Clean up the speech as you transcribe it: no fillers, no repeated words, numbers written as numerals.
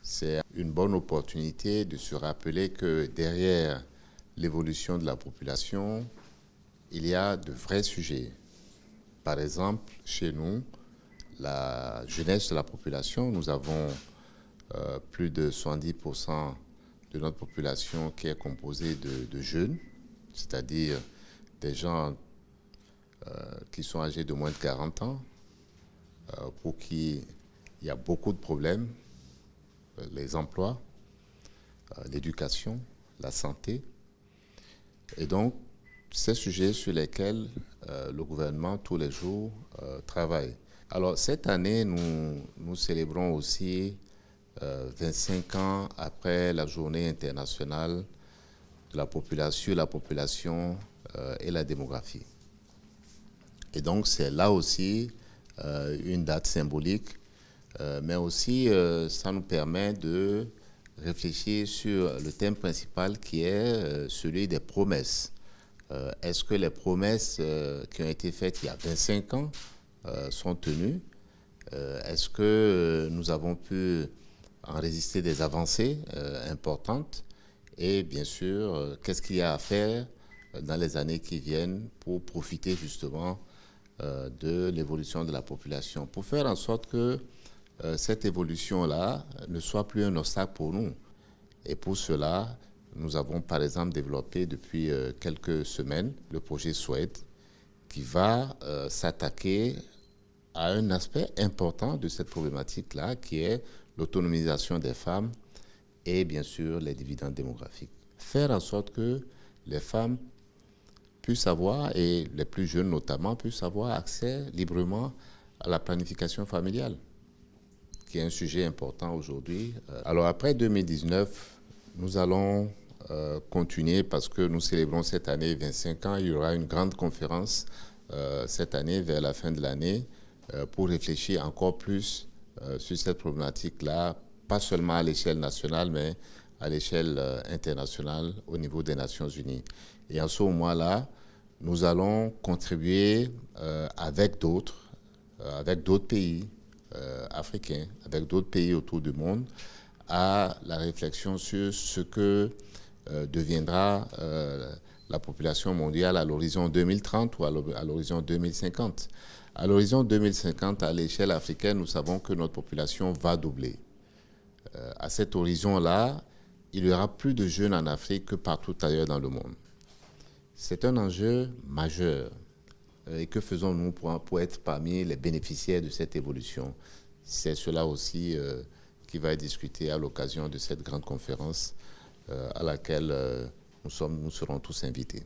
C'est une bonne opportunité de se rappeler que derrière l'évolution de la population, il y a de vrais sujets. Par exemple, chez nous, la jeunesse de la population, nous avons plus de 70% de notre population qui est composée de jeunes, c'est-à-dire des gens qui sont âgés de moins de 40 ans, pour qui il y a beaucoup de problèmes, les emplois, l'éducation, la santé. Et donc, ces sujets sur lesquels le gouvernement, tous les jours, travaille. Alors, cette année, nous célébrons aussi 25 ans après la journée internationale de la population et la démographie. Et donc, c'est là aussi une date symbolique, mais aussi ça nous permet de réfléchir sur le thème principal qui est celui des promesses. Est-ce que les promesses qui ont été faites il y a 25 ans sont tenues? Est-ce que nous avons pu enregistrer des avancées importantes? Et bien sûr, qu'est-ce qu'il y a à faire dans les années qui viennent pour profiter justement de l'évolution de la population, pour faire en sorte que cette évolution-là ne soit plus un obstacle pour nous. Et pour cela, nous avons par exemple développé depuis quelques semaines le projet SWED qui va s'attaquer à un aspect important de cette problématique-là qui est l'autonomisation des femmes et bien sûr les dividendes démographiques. Faire en sorte que les femmes puissent avoir, et les plus jeunes notamment, puissent avoir accès librement à la planification familiale, qui est un sujet important aujourd'hui. Alors après 2019, nous allons continuer parce que nous célébrons cette année 25 ans. Il y aura une grande conférence cette année, vers la fin de l'année, pour réfléchir encore plus sur cette problématique-là, pas seulement à l'échelle nationale, mais à l'échelle internationale au niveau des Nations Unies. Et en ce moment-là, nous allons contribuer avec d'autres pays africains, avec d'autres pays autour du monde, à la réflexion sur ce que deviendra la population mondiale à l'horizon 2030 ou à l'horizon 2050. À l'horizon 2050, à l'échelle africaine, nous savons que notre population va doubler. À cet horizon-là, il y aura plus de jeunes en Afrique que partout ailleurs dans le monde. C'est un enjeu majeur. Et que faisons-nous pour être parmi les bénéficiaires de cette évolution? C'est cela aussi qui va être discuté à l'occasion de cette grande conférence à laquelle nous serons tous invités.